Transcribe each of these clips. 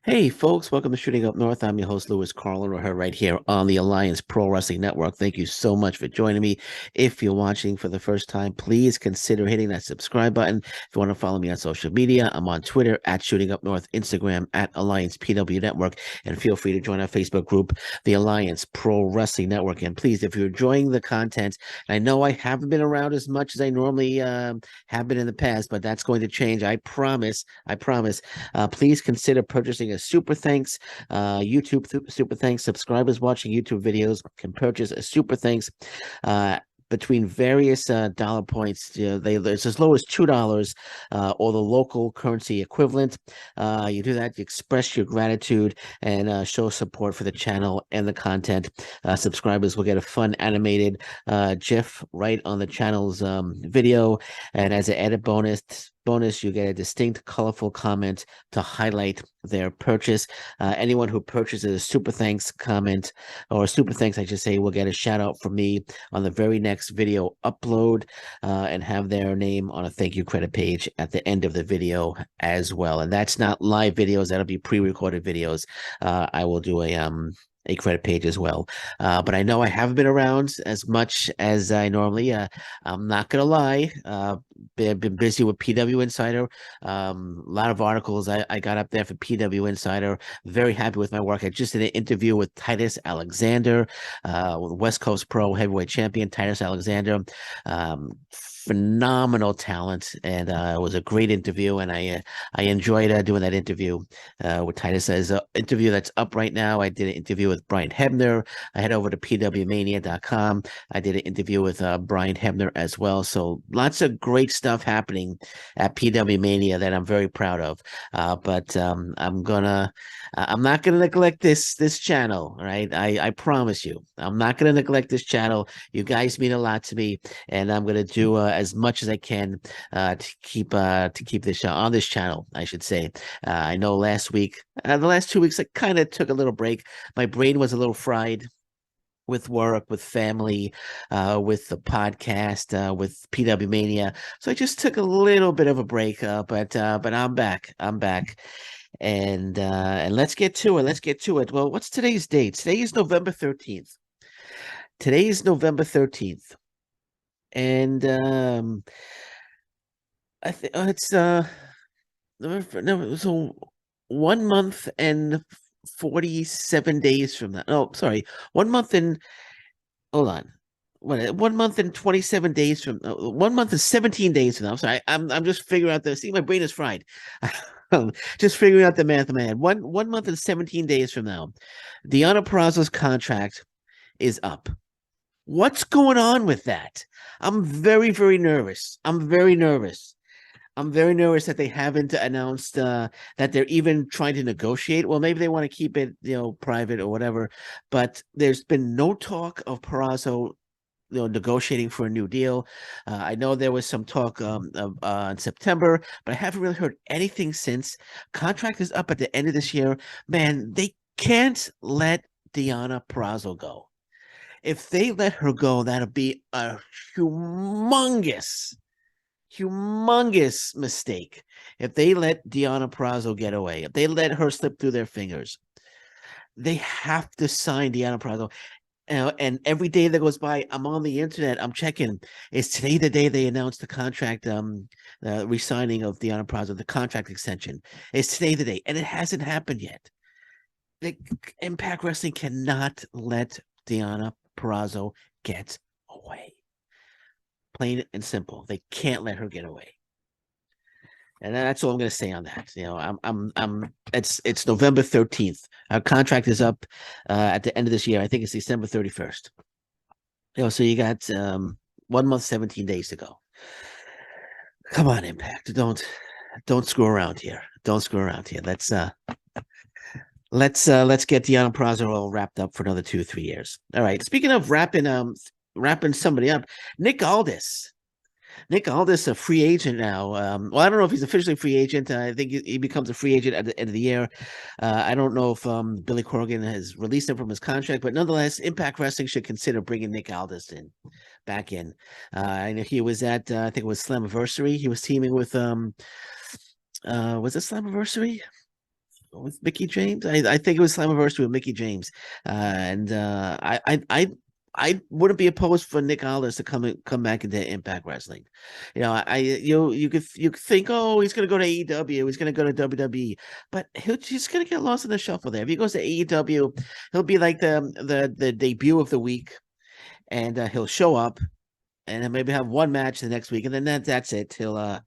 Hey, folks, welcome to Shooting Up North. I'm your host, Lewis Carlin, or her right here on the Alliance Pro Wrestling Network. Thank you so much for joining me. If you're watching for the first time, please consider hitting that subscribe button. If you want to follow me on social media, I'm on Twitter at Shooting Up North, Instagram at Alliance PW Network, and feel free to join our Facebook group, the Alliance Pro Wrestling Network. And please, if you're enjoying the content, I know I haven't been around as much as I normally have been in the past, but that's going to change. I promise. I promise. Please consider purchasing a super thanks, YouTube super thanks. Subscribers watching YouTube videos can purchase a super thanks. Uh, between various dollar points, there's as low as $2 or the local currency equivalent. You do that, you express your gratitude and show support for the channel and the content. Subscribers will get a fun animated GIF right on the channel's video, and as an added bonus, you get a distinct, colorful comment to highlight their purchase. Anyone who purchases a super thanks comment or super thanks, I should say, will get a shout out from me on the very next video upload and have their name on a thank you credit page at the end of the video as well. And that's not live videos; that'll be pre-recorded videos. I will do a credit page as well. But I know I haven't been around as much as I normally. I'm not gonna lie. Been busy with PW Insider. A lot of articles I got up there for PW Insider. Very happy with my work. I just did an interview with Titus Alexander, West Coast Pro Heavyweight Champion Titus Alexander. Phenomenal talent, and it was a great interview, and I enjoyed doing that interview with Titus. As an interview that's up right now, I did an interview with Brian Hebner. I head over to pwmania.com. I did an interview with Brian Hebner as well. So lots of great stuff happening at PW Mania that I'm very proud of. But I'm not gonna neglect this channel. Right, I promise you, I'm not gonna neglect this channel. You guys mean a lot to me, and I'm gonna do as much as I can to keep this show on this channel, I should say. I know last week, the last 2 weeks, I kind of took a little break. My brain was a little fried with work, with family, with the podcast, with PW Mania. So I just took a little bit of a break, but I'm back. I'm back. And let's get to it. Let's get to it. Well, what's today's date? Today is November 13th. Today is November 13th. And I think it's no, so 1 month and 47 days from that. Oh, sorry, 1 month and hold on. What 1 month and 27 days from 1 month and 17 days from now. I'm sorry, I'm just figuring out the see, my brain is fried. Just figuring out the math in my head. One month and 17 days from now, Deanna Peraza's contract is up. What's going on with that? I'm very, very nervous. I'm very nervous. I'm very nervous that they haven't announced that they're even trying to negotiate. Well, maybe they want to keep it, private or whatever. But there's been no talk of Peraza, negotiating for a new deal. I know there was some talk in September, but I haven't really heard anything since. Contract is up at the end of this year. Man, they can't let Deanna Peraza go. If they let her go, that'll be a humongous mistake. If they let Deanna Peraza get away, if they let her slip through their fingers, they have to sign Deanna Peraza. And every day that goes by, I'm on the internet. I'm checking. Is today the day they announced the contract, re-signing of Deanna Peraza, the contract extension? Is today the day? And it hasn't happened yet. The Impact Wrestling cannot let Deanna Peraza get away. Plain and simple. They can't let her get away. And that's all I'm going to say on that. It's November 13th. Our contract is up at the end of this year. I think it's December 31st. So you got 1 month, 17 days to go. Come on, Impact. Don't screw around here. Don't screw around here. Let's get Deanna Peraza all wrapped up for another 2 or 3 years. All right. Speaking of wrapping somebody up, Nick Aldis. Nick Aldis, a free agent now. Well, I don't know if he's officially free agent. I think he becomes a free agent at the end of the year. I don't know if Billy Corgan has released him from his contract, but nonetheless, Impact Wrestling should consider bringing Nick Aldis back in. I know he was at I think it was Slammiversary. He was teaming with was it Slammiversary? with Mickey James. I think it was Slammiversary with Mickey James, and I wouldn't be opposed for Nick Aldis to come back into Impact Wrestling. You could think, oh, he's gonna go to AEW, he's gonna go to WWE, but he's gonna get lost in the shuffle there. If he goes to AEW, he'll be like the debut of the week, and he'll show up, and then maybe have one match the next week, and then that's it. He'll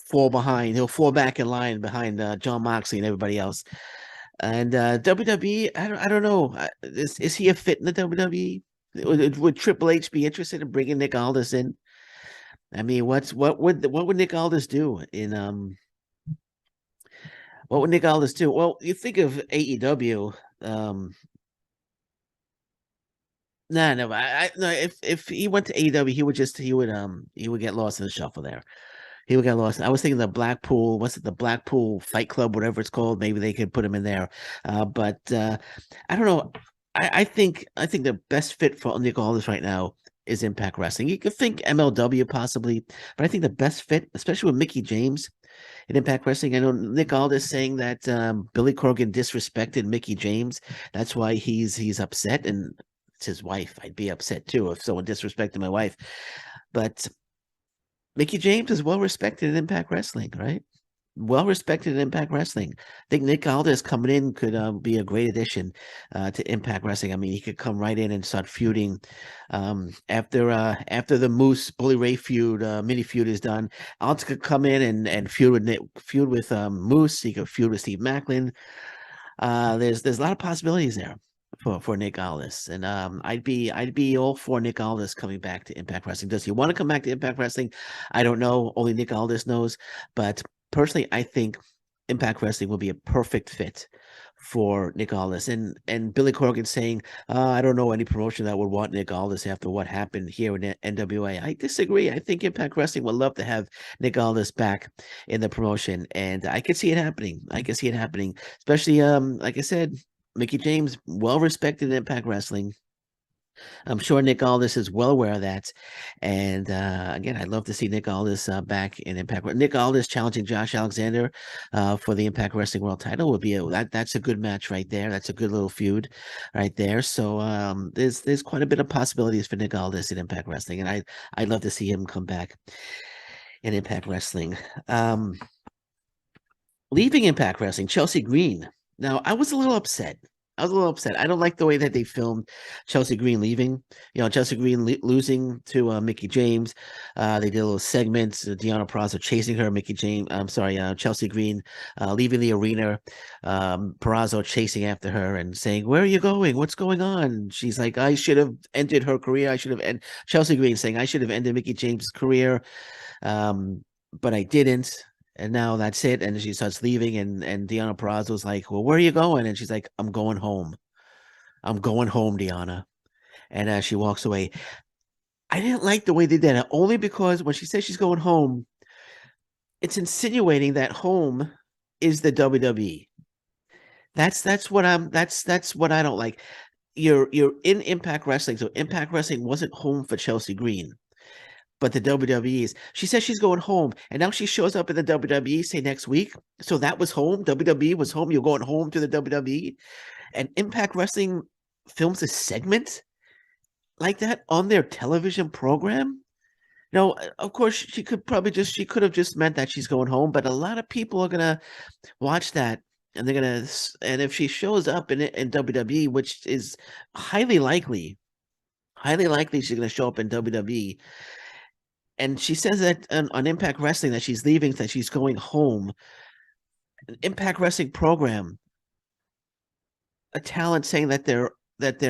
fall behind. He'll fall back in line behind John Moxley and everybody else. And WWE, I don't know. Is he a fit in the WWE? Would Triple H be interested in bringing Nick Aldis in? I mean, what would Nick Aldis do in what would Nick Aldis do? Well, you think of AEW. No. No. If he went to AEW, he would get lost in the shuffle there. He would get lost. I was thinking the Blackpool, what's it, the Blackpool Fight Club, whatever it's called. Maybe they could put him in there. But I don't know. I think the best fit for Nick Aldis right now is Impact Wrestling. You could think MLW possibly, but I think the best fit, especially with Mickey James in Impact Wrestling. I know Nick Aldis saying that Billy Corgan disrespected Mickey James. That's why he's upset, and it's his wife. I'd be upset too if someone disrespected my wife. But Mickey James is well respected in Impact Wrestling, right? Well respected in Impact Wrestling. I think Nick Aldis coming in could be a great addition to Impact Wrestling. I mean, he could come right in and start feuding after the Moose Bully Ray feud, mini feud is done. Aldis could come in and feud with Moose. He could feud with Steve Macklin. There's a lot of possibilities there for Nick Aldis, and I'd be all for Nick Aldis coming back to Impact Wrestling. Does he want to come back to Impact Wrestling? I don't know. Only Nick Aldis knows. But personally, I think Impact Wrestling will be a perfect fit for Nick Aldis. And Billy Corgan saying, I don't know any promotion that would want Nick Aldis after what happened here in NWA. I disagree. I think Impact Wrestling would love to have Nick Aldis back in the promotion, and I could see it happening. I could see it happening, especially like I said, Mickey James, well respected in Impact Wrestling. I'm sure Nick Aldis is well aware of that. And again, I'd love to see Nick Aldis back in Impact. Nick Aldis challenging Josh Alexander for the Impact Wrestling World Title would be that's a good match right there. That's a good little feud right there. So there's quite a bit of possibilities for Nick Aldis in Impact Wrestling, and I'd love to see him come back in Impact Wrestling. Leaving Impact Wrestling, Chelsea Green. Now, I was a little upset. I don't like the way that they filmed Chelsea Green leaving. Chelsea Green losing to Mickey James. They did a little segments. Deonna Purrazzo chasing her. Chelsea Green leaving the arena. Purrazzo chasing after her and saying, "Where are you going? What's going on?" She's like, "I should have ended her career. I should have ended." Chelsea Green saying, "I should have ended Mickey James' career, but I didn't." And now that's it. And she starts leaving, and Deonna Purrazzo's like, "Well, where are you going?" And she's like, "I'm going home. I'm going home, Deonna." And she walks away. I didn't like the way they did it, only because when she says she's going home, it's insinuating that home is the WWE. That's what I don't like. You're in Impact Wrestling, so Impact Wrestling wasn't home for Chelsea Green. But the WWE is. She says she's going home, and now she shows up in the WWE, say next week. So that was home. WWE was home. You're going home to the WWE, and Impact Wrestling films a segment like that on their television program. No, of course she could have just meant that she's going home, but a lot of people are gonna watch that, and and if she shows up in WWE, which is highly likely she's gonna show up in WWE. And she says that on Impact Wrestling that she's leaving, that she's going home. An Impact Wrestling program, a talent saying that they're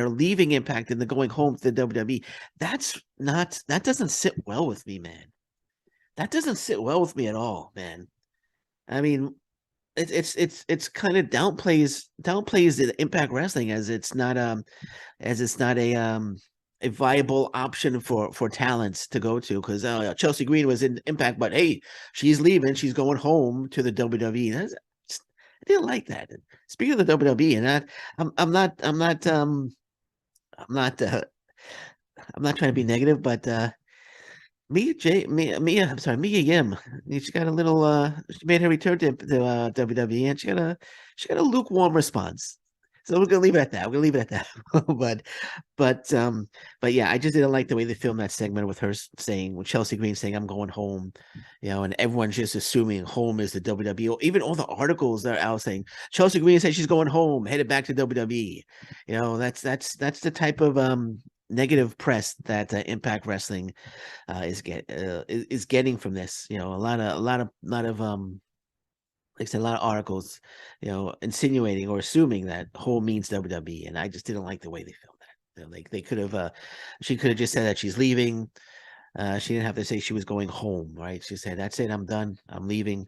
leaving Impact and they're going home to the WWE. That doesn't sit well with me, man. That doesn't sit well with me at all, man. I mean, it's kind of downplays the Impact Wrestling as it's not a viable option for talents to go to, because Chelsea Green was in Impact, but hey, she's leaving, she's going home to the WWE. I didn't like that. Speaking of the WWE, and I'm not trying to be negative, but I'm sorry, Mia Yim. She got a little she made her return to WWE, and she got a lukewarm response. So we're gonna leave it at that. We're gonna leave it at that. But um but yeah, I just didn't like the way they filmed that segment with her saying, with Chelsea Green saying I'm going home, and everyone's just assuming home is the WWE. Even all the articles that are out saying Chelsea Green said she's going home, headed back to WWE. That's the type of negative press that Impact Wrestling is getting from this. Like I said, a lot of articles, insinuating or assuming that home means WWE, and I just didn't like the way they filmed that. Like they could have, she could have just said that she's leaving. She didn't have to say she was going home, right? She said, "That's it, I'm done, I'm leaving,"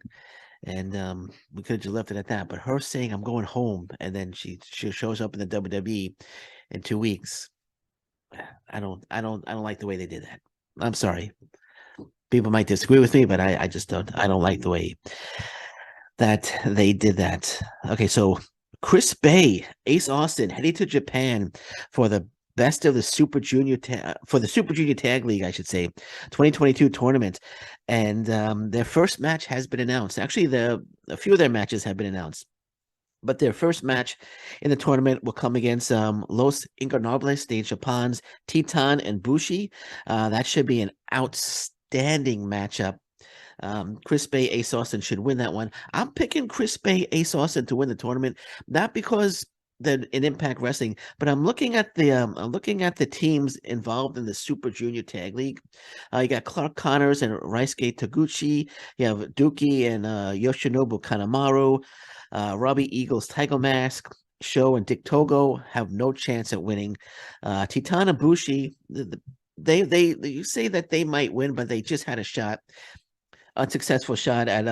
and we could have just left it at that. But her saying, "I'm going home," and then she shows up in the WWE in 2 weeks. I don't like the way they did that. I'm sorry. People might disagree with me, but I just I don't like the way that they did that. Okay, so Chris Bey, Ace Austin heading to Japan for the best of the for the Super Junior Tag League, I should say, 2022 tournament, and their first match has been announced. Actually, a few of their matches have been announced. But their first match in the tournament will come against Los Ingobernables de Japan's Titan and Bushi. That should be an outstanding matchup. Chris Bey, Ace Austin should win that one. I'm picking Chris Bey, Ace Austin to win the tournament, not because they're in Impact Wrestling, but I'm looking at the teams involved in the Super Junior Tag League. You got Clark Connors and Raisuke Taguchi. You have Dookie and Yoshinobu Kanemaru. Robbie Eagles, Tiger Mask, Show, and Dick Togo have no chance at winning. Titan and Bushi, they you say that they might win, but they just had a unsuccessful shot at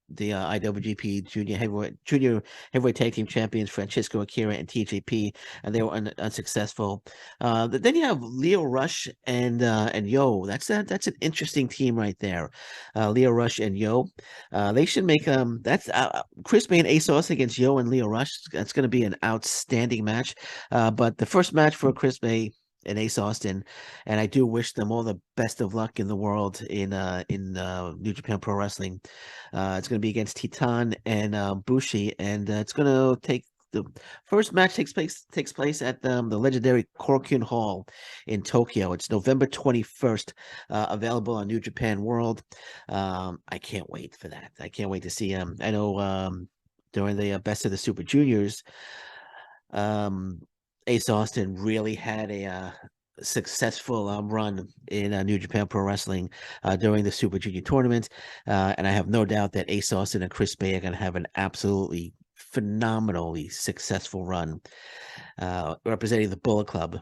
the IWGP Junior Heavyweight Tag Team Champions Francisco Akira and TJP, and they were unsuccessful. Then you have Leo Rush and Yo. That's an interesting team right there. Leo Rush and Yo. They should make that's Chris Bay and Ace Austin against Yo and Leo Rush. That's going to be an outstanding match. But the first match for Chris Bay and Ace Austin, and I do wish them all the best of luck in the world in New Japan Pro Wrestling. It's going to be against Titan and Bushi, and it's going to take the first match takes place at the legendary Korakuen Hall in Tokyo. It's November 21st, available on New Japan World. I can't wait for that. I can't wait to see him. I know during the Best of the Super Juniors, um, Ace Austin really had a successful run in New Japan Pro Wrestling during the Super Junior tournament, and I have no doubt that Ace Austin and Chris Bay are going to have an absolutely phenomenally successful run representing the Bullet Club.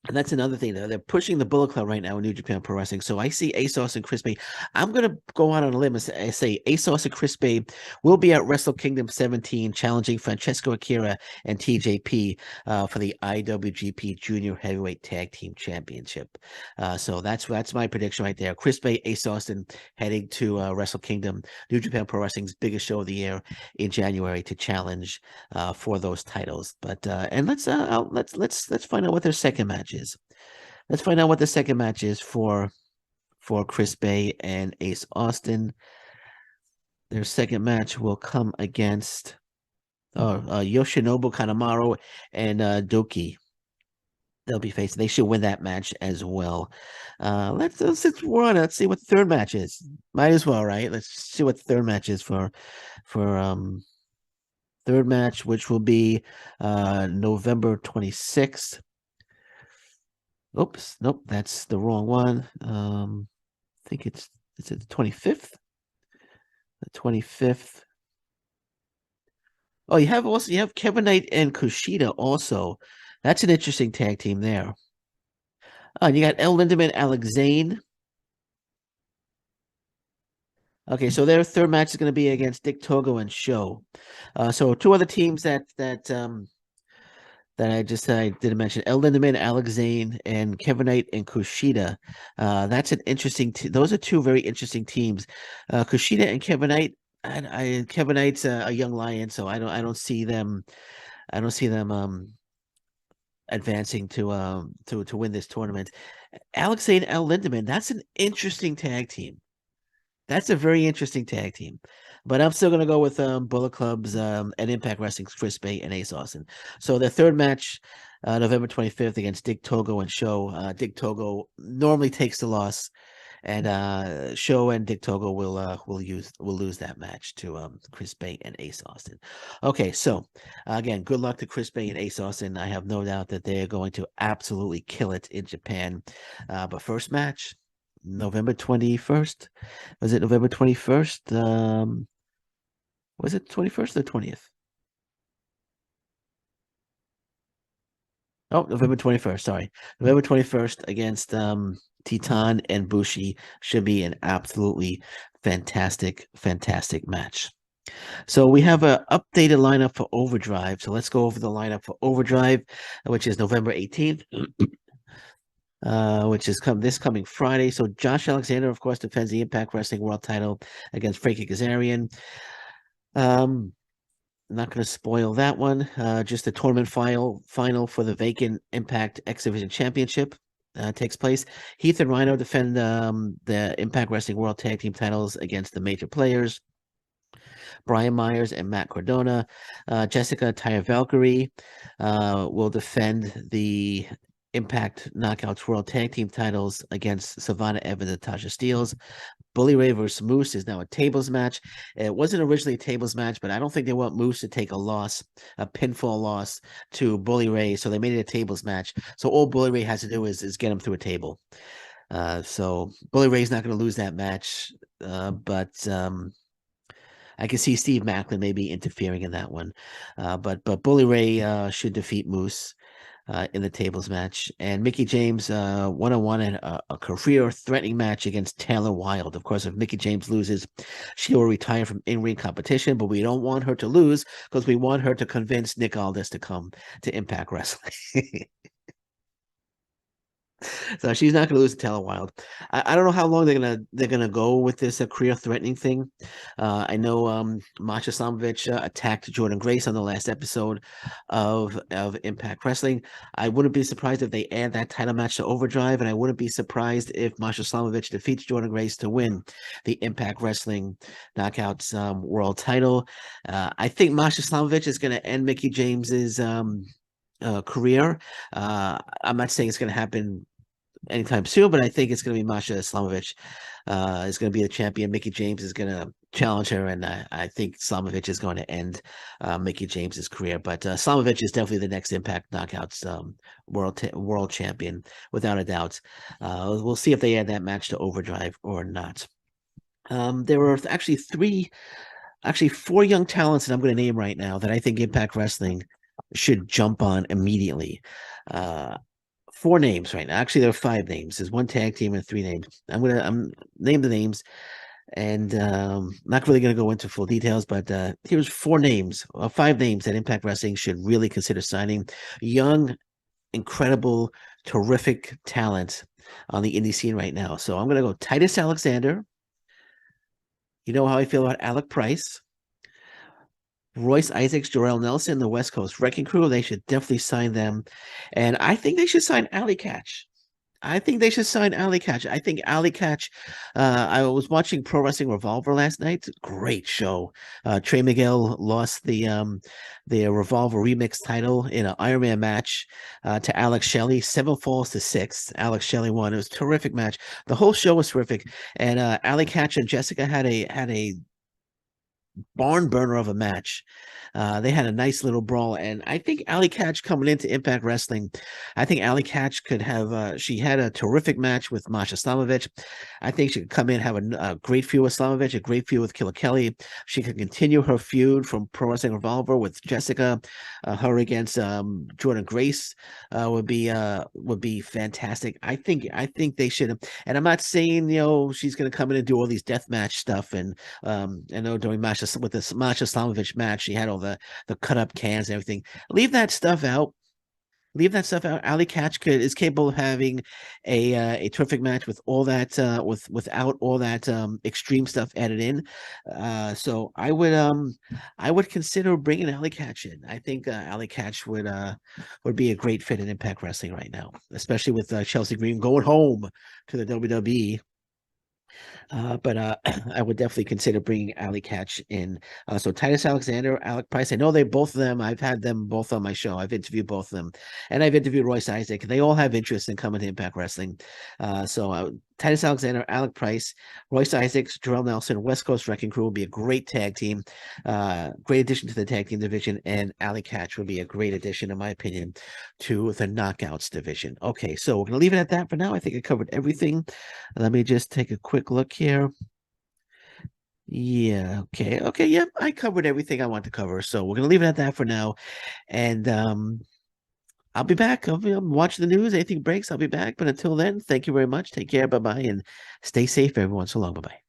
And that's another thing. They're pushing the Bullet Club right now in New Japan Pro Wrestling. So I see Ace Austin, Chris Bay. I'm going to go out on a limb and say Ace Austin, Chris Bay will be at Wrestle Kingdom 17 challenging Francesco Akira and TJP for the IWGP Junior Heavyweight Tag Team Championship. So that's my prediction right there. Chris Bay, Ace Austin heading to Wrestle Kingdom, New Japan Pro Wrestling's biggest show of the year in January to challenge for those titles. But and let's find out what their second match is. Let's find out what the second match is for Chris Bay and Ace Austin. Their second match will come against Yoshinobu Kanemaru and Doki. They'll be facing. They should win that match as well. Let's we're on it. Let's see what the third match is. Might as well, right? Let's see what the third match is for third match, which will be November 26th. Oops, nope, that's the wrong one. I think it's the 25th. The 25th. Oh, you have Kevin Knight and Kushida also. That's an interesting tag team there. And you got El Lindemann, Alex Zane. Okay, so their third match is going to be against Dick Togo and Show. So two other teams that I didn't mention: El Lindemann, Alex Zane, and Kevin Knight and Kushida. That's an interesting. Those are two very interesting teams. Kushida and Kevin Knight. Kevin Knight's a young lion, so I don't see them. I don't see them advancing to win this tournament. Alex and Al Lindemann, that's an interesting tag team. That's a very interesting tag team. But I'm still gonna go with Bullet Club's and Impact Wrestling's Chris Bey and Ace Austin. So the third match, November 25th against Dick Togo and Show. Dick Togo normally takes the loss, and Show and Dick Togo will lose that match to Chris Bey and Ace Austin. Okay, so again, good luck to Chris Bey and Ace Austin. I have no doubt that they are going to absolutely kill it in Japan. But first match, November 21st. Was it November 21st? Was it 21st or 20th? Oh, November 21st. Sorry. November 21st against Titan and Bushi should be an absolutely fantastic, fantastic match. So we have an updated lineup for Overdrive. So let's go over the lineup for Overdrive, which is November 18th. Which is this coming Friday. So Josh Alexander, of course, defends the Impact Wrestling World Title against Frankie Kazarian. Not going to spoil that one. Just the tournament final for the vacant Impact X Division Championship takes place. Heath and Rhino defend the Impact Wrestling World Tag Team titles against the major players. Brian Myers and Matt Cardona. Jessica Taya Valkyrie will defend the Impact Knockouts World Tag Team titles against Savannah Evans and Tasha Steeles. Bully Ray versus Moose is now a tables match. It wasn't originally a tables match, but I don't think they want Moose to take a pinfall loss to Bully Ray, so they made it a tables match. So all Bully Ray has to do is get him through a table. So Bully Ray's not going to lose that match, but I can see Steve Macklin maybe interfering in that one. But Bully Ray should defeat Moose in the tables match. And Mickie James one-on-one and a career-threatening match against Taylor Wilde. Of course, if Mickie James loses, she will retire from in-ring competition, but we don't want her to lose because we want her to convince Nick Aldis to come to Impact Wrestling. So she's not going to lose to Taylor Wilde. I don't know how long they're gonna go with this career threatening thing. I know Masha Slamovich attacked Jordan Grace on the last episode of Impact Wrestling. I wouldn't be surprised if they add that title match to Overdrive, and I wouldn't be surprised if Masha Slamovich defeats Jordan Grace to win the Impact Wrestling Knockouts World Title. I think Masha Slamovich is going to end Mickie James's career. I'm not saying it's going to happen anytime soon, but I think it's going to be Masha Slamovich is going to be the champion. Mickie James is going to challenge her, and I think Slamovich is going to end Mickie James's career. But Slamovich is definitely the next Impact Knockouts world champion, without a doubt. We'll see if they add that match to Overdrive or not. There were actually four young talents that I'm going to name right now that I think Impact Wrestling should jump on immediately. Four names right now. Actually, there are five names. There's one tag team and three names. I'm name the names, and not really gonna go into full details, but here's five names that Impact Wrestling should really consider signing. Young, incredible, terrific talent on the indie scene right now. So I'm gonna go Titus Alexander. You know how I feel about Alec Price. Royce Isaacs, Jarrell Nelson, the West Coast Wrecking Crew. They should definitely sign them. And I think they should sign Alley Catch. I think Alley Catch. I was watching Pro Wrestling Revolver last night. Great show. Trey Miguel lost the Revolver Remix title in an Iron Man match to Alex Shelley. 7 falls to 6. Alex Shelley won. It was a terrific match. The whole show was terrific. And Alley Catch and Jessica had a barn burner of a match. They had a nice little brawl, and I think Alley Catch coming into Impact Wrestling, I think Alley Catch could have. She had a terrific match with Masha Slamovich. I think she could come in, have a great feud with Slamovich, a great feud with Killer Kelly. She could continue her feud from Pro Wrestling Revolver with Jessica. Her against Jordan Grace would be fantastic. I think they should. And I'm not saying she's going to come in and do all these death match stuff. And I know during with this Masha Slamovich match, she had all the cut up cans and everything. Leave that stuff out. Leave that stuff out. Ali Catch is capable of having a terrific match with all that without all that extreme stuff added in. So I would consider bringing Ali Catch in. I think Ali Catch would be a great fit in Impact Wrestling right now, especially with Chelsea Green going home to the WWE. But I would definitely consider bringing Ali Catch in. So Titus Alexander, Alec Price. I know they both of them. I've had them both on my show. I've interviewed both of them, and I've interviewed Royce Isaac. They all have interest in coming to Impact Wrestling. So Titus Alexander, Alec Price, Royce Isaacs, Jarrell Nelson, West Coast Wrecking Crew would be a great tag team. Great addition to the tag team division, and Ali Catch would be a great addition, in my opinion, to the Knockouts division. Okay, so we're gonna leave it at that for now. I think I covered everything. Let me just take a quick look here. Yeah, okay, yeah, I covered everything I want to cover, so we're gonna leave it at that for now. And I'll be back. I'll be watching the news. Anything breaks, I'll be back. But until then, thank you very much. Take care. Bye bye, and stay safe, everyone. So long. Bye bye.